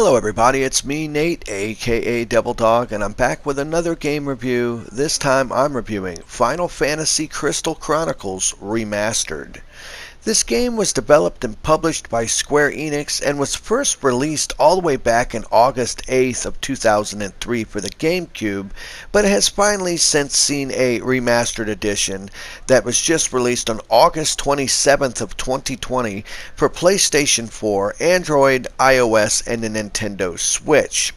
Hello everybody, it's me Nate, aka Devil Dog, and I'm back with another game review. This time I'm reviewing Final Fantasy Crystal Chronicles Remastered. This game was developed and published by Square Enix and was first released all the way back in August 8th of 2003 for the GameCube, but it has finally since seen a remastered edition that was just released on August 27th of 2020 for PlayStation 4, Android, iOS, and the Nintendo Switch.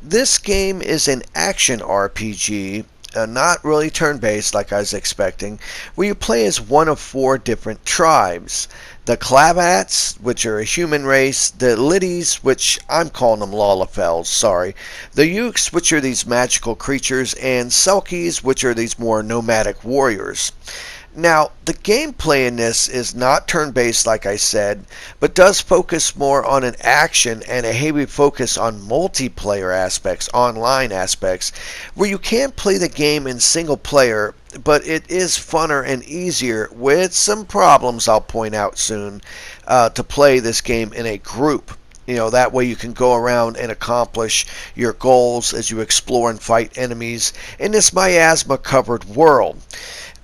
This game is an action RPG, not really turn-based like I was expecting, where you play as one of four different tribes. The Clavats, which are a human race, the Liddies, which I'm calling them Lalafels, sorry, the Ukes, which are these magical creatures, and Selkies, which are these more nomadic warriors. Now, the gameplay in this is not turn-based like I said, but does focus more on an action and a heavy focus on multiplayer aspects, online aspects, where you can play the game in single player, but it is funner and easier, with some problems I'll point out soon, to play this game in a group. That way you can go around and accomplish your goals as you explore and fight enemies in this miasma-covered world.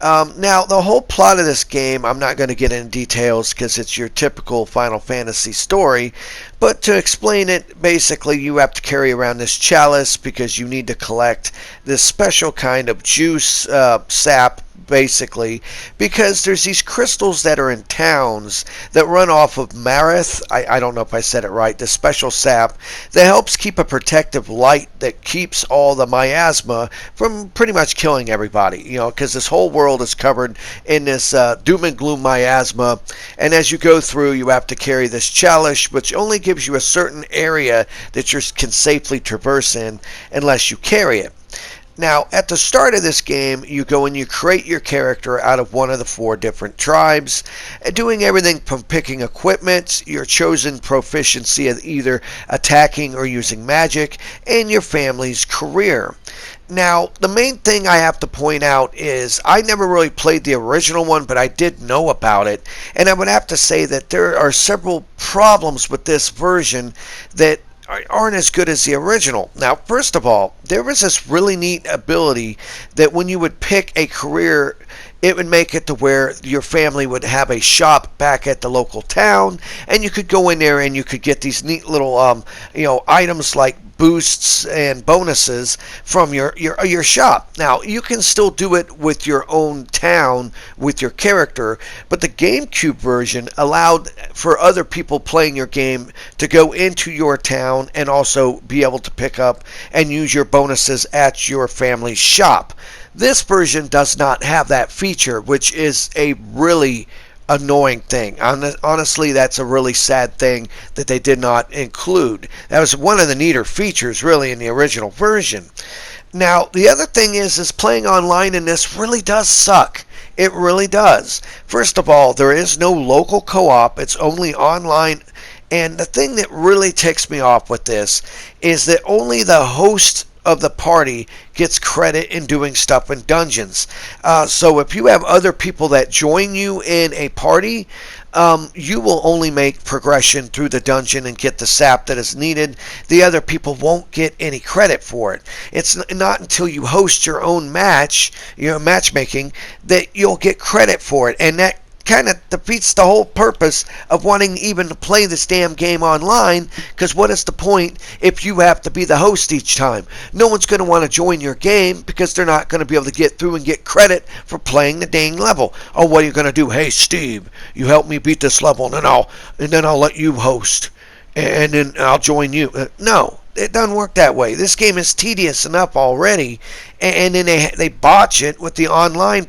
Now, the whole plot of this game, I'm not going to get into details because it's your typical Final Fantasy story, but to explain it, basically you have to carry around this chalice because you need to collect this special kind of juice, sap, basically, because there's these crystals that are in towns that run off of Marith. I don't know if I said it right, the special sap that helps keep a protective light that keeps all the miasma from pretty much killing everybody, because this whole world is covered in this doom and gloom miasma, and as you go through you have to carry this chalice, which only gives you a certain area that you can safely traverse in unless you carry it. Now, at the start of this game, you go and you create your character out of one of the four different tribes, doing everything from picking equipment, your chosen proficiency of either attacking or using magic, and your family's career. Now, the main thing I have to point out is I never really played the original one, but I did know about it, and I would have to say that there are several problems with this version that aren't as good as the original. Now, first of all, there was this really neat ability that when you would pick a career, it would make it to where your family would have a shop back at the local town, and you could go in there and you could get these neat little items like boosts and bonuses from your shop. Now, you can still do it with your own town with your character, but the GameCube version allowed for other people playing your game to go into your town and also be able to pick up and use your bonuses at your family's shop. This version does not have that feature, which is a really annoying thing. Honestly, that's a really sad thing that they did not include. That was one of the neater features, really, in the original version. Now, the other thing is playing online in this really does suck. It really does. First of all, there is no local co-op. It's only online. And the thing that really ticks me off with this is that only the host of the party gets credit in doing stuff in dungeons. So if you have other people that join you in a party, you will only make progression through the dungeon and get the sap that is needed. The other people won't get any credit for it. It's not until you host your own match, your matchmaking, that you'll get credit for it, and that kind of defeats the whole purpose of wanting even to play this damn game online, because what is the point if you have to be the host each time? No one's going to want to join your game because they're not going to be able to get through and get credit for playing the dang level. Oh, what are you going to do? Hey, Steve, you help me beat this level, and then I'll let you host, and then I'll join you. No. It doesn't work that way. This game is tedious enough already, and then they botch it with the online.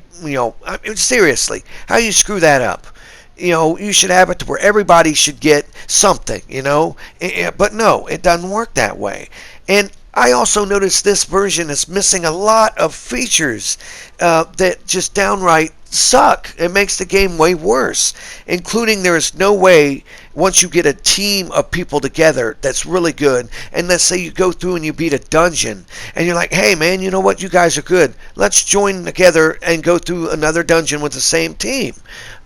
Seriously, how do you screw that up? You should have it to where everybody should get something. But no, it doesn't work that way. And I also noticed this version is missing a lot of features that just downright suck. It makes the game way worse, including there is no way once you get a team of people together that's really good, and let's say you go through and you beat a dungeon, and you're like, hey man, you know what, you guys are good, let's join together and go through another dungeon with the same team.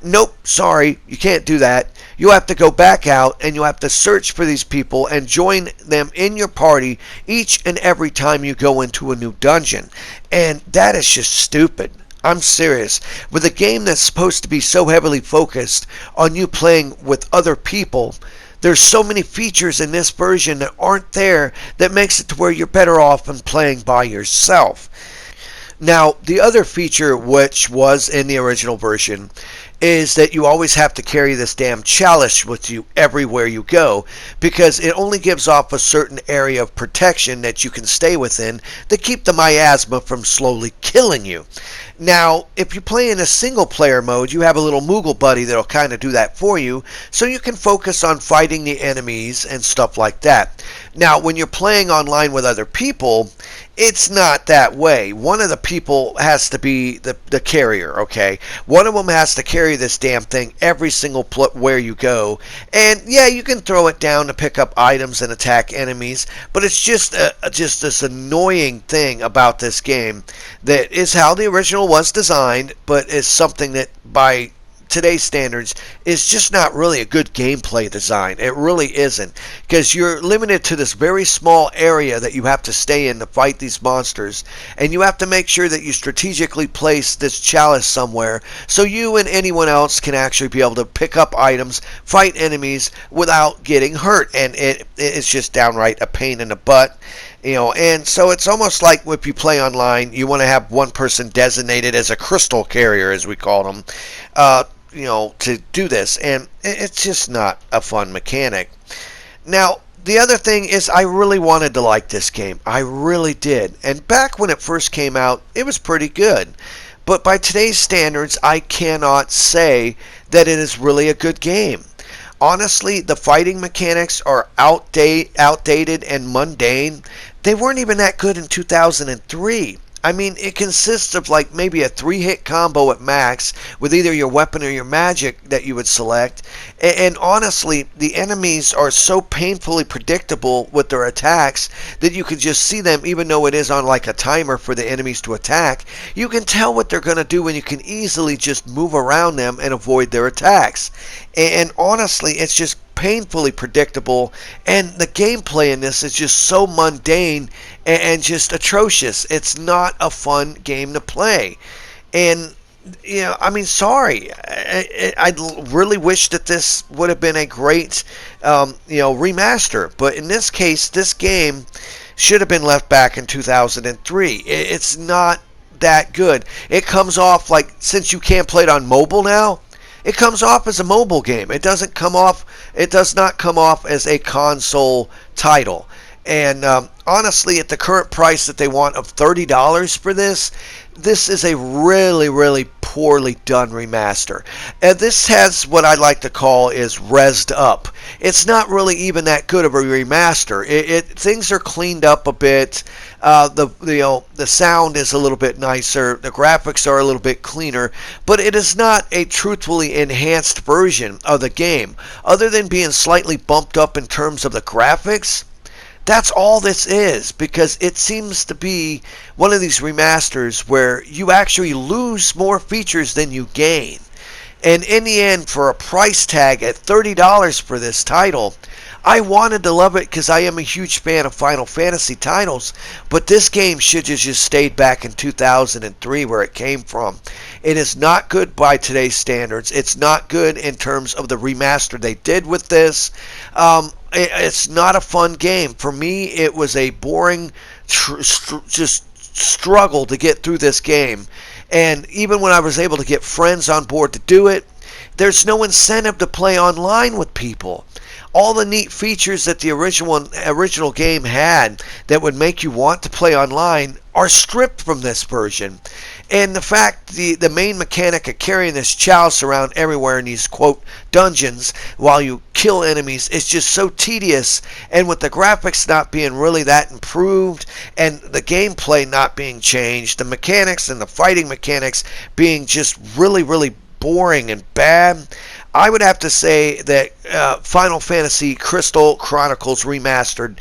Nope, sorry, you can't do that. You have to go back out and you have to search for these people and join them in your party each and every time you go into a new dungeon. And that is just stupid. I'm serious. With a game that's supposed to be so heavily focused on you playing with other people, there's so many features in this version that aren't there that makes it to where you're better off than playing by yourself. Now, the other feature which was in the original version is that you always have to carry this damn chalice with you everywhere you go, because it only gives off a certain area of protection that you can stay within to keep the miasma from slowly killing you. Now, if you play in a single player mode, you have a little Moogle buddy that'll kind of do that for you, so you can focus on fighting the enemies and stuff like that. Now, when you're playing online with other people, it's not that way. One of the people has to be the carrier, okay? One of them has to carry this damn thing every single where you go. And yeah, you can throw it down to pick up items and attack enemies, but it's just this annoying thing about this game that is how the original was designed, but is something that by today's standards is just not really a good gameplay design. It really isn't, because you're limited to this very small area that you have to stay in to fight these monsters, and you have to make sure that you strategically place this chalice somewhere so you and anyone else can actually be able to pick up items, fight enemies without getting hurt, and it's just downright a pain in the butt. And so it's almost like if you play online, you want to have one person designated as a crystal carrier, as we call them, to do this, and it's just not a fun mechanic. Now, the other thing is I really wanted to like this game. I really did. And back when it first came out, it was pretty good. But by today's standards, I cannot say that it is really a good game. Honestly, the fighting mechanics are outdated and mundane. They weren't even that good in 2003. I mean, it consists of like maybe a 3-hit combo at max with either your weapon or your magic that you would select. And honestly, the enemies are so painfully predictable with their attacks that you can just see them, even though it is on like a timer for the enemies to attack. You can tell what they're going to do, and you can easily just move around them and avoid their attacks. And honestly, it's just painfully predictable, and the gameplay in this is just so mundane and just atrocious. It's not a fun game to play. And I mean, sorry, I really wish that this would have been a great remaster, but in this case, this game should have been left back in 2003. It's not that good. It comes off like, since you can't play it on mobile now, it comes off as a mobile game. It does not come off as a console title. And honestly, at the current price that they want of $30 for this is a really, really poorly done remaster. And this has what I like to call is rezzed up. It's not really even that good of a remaster. Things are cleaned up a bit. The sound is a little bit nicer. The graphics are a little bit cleaner, but it is not a truthfully enhanced version of the game. Other than being slightly bumped up in terms of the graphics, that's all this is, because it seems to be one of these remasters where you actually lose more features than you gain. And in the end, for a price tag at $30 for this title, I wanted to love it because I am a huge fan of Final Fantasy titles, but this game should have just stayed back in 2003 where it came from. It is not good by today's standards. It's not good in terms of the remaster they did with this. It's not a fun game. For me, it was a boring just struggle to get through this game. And even when I was able to get friends on board to do it, there's no incentive to play online with people. All the neat features that the original game had that would make you want to play online are stripped from this version. And the fact the main mechanic of carrying this chalice around everywhere in these, quote, dungeons while you kill enemies is just so tedious, and with the graphics not being really that improved and the gameplay not being changed, the mechanics and the fighting mechanics being just really, really boring and bad, I would have to say that Final Fantasy Crystal Chronicles Remastered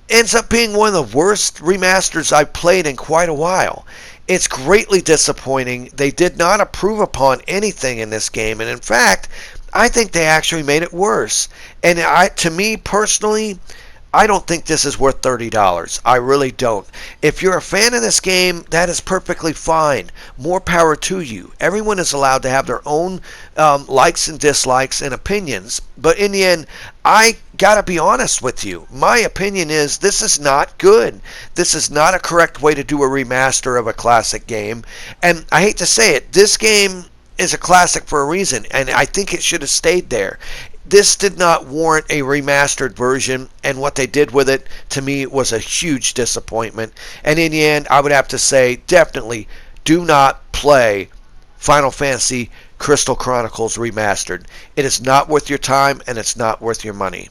ends up being one of the worst remasters I've played in quite a while. It's greatly disappointing. They did not improve upon anything in this game, and in fact, I think they actually made it worse. And to me personally, I don't think this is worth $30. I really don't. If you're a fan of this game, that is perfectly fine. More power to you. Everyone is allowed to have their own likes and dislikes and opinions. But in the end, I gotta be honest with you. My opinion is this is not good. This is not a correct way to do a remaster of a classic game. And I hate to say it, this game is a classic for a reason, and I think it should have stayed there. This did not warrant a remastered version, and what they did with it, to me, was a huge disappointment. And in the end, I would have to say, definitely do not play Final Fantasy Crystal Chronicles Remastered. It is not worth your time, and it's not worth your money.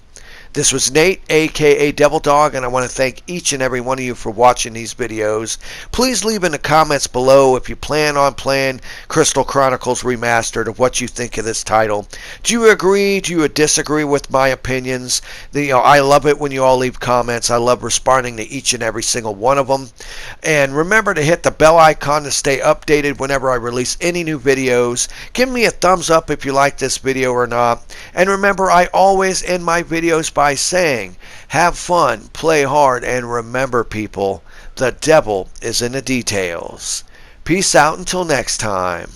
This was Nate, aka Devil Dog, and I want to thank each and every one of you for watching these videos. Please leave in the comments below if you plan on playing Crystal Chronicles Remastered, of what you think of this title. Do you agree? Do you disagree with my opinions? I love it when you all leave comments. I love responding to each and every single one of them. And remember to hit the bell icon to stay updated whenever I release any new videos. Give me a thumbs up if you like this video or not. And remember, I always end my videos by saying, have fun, play hard, and remember, people, the devil is in the details. Peace out until next time.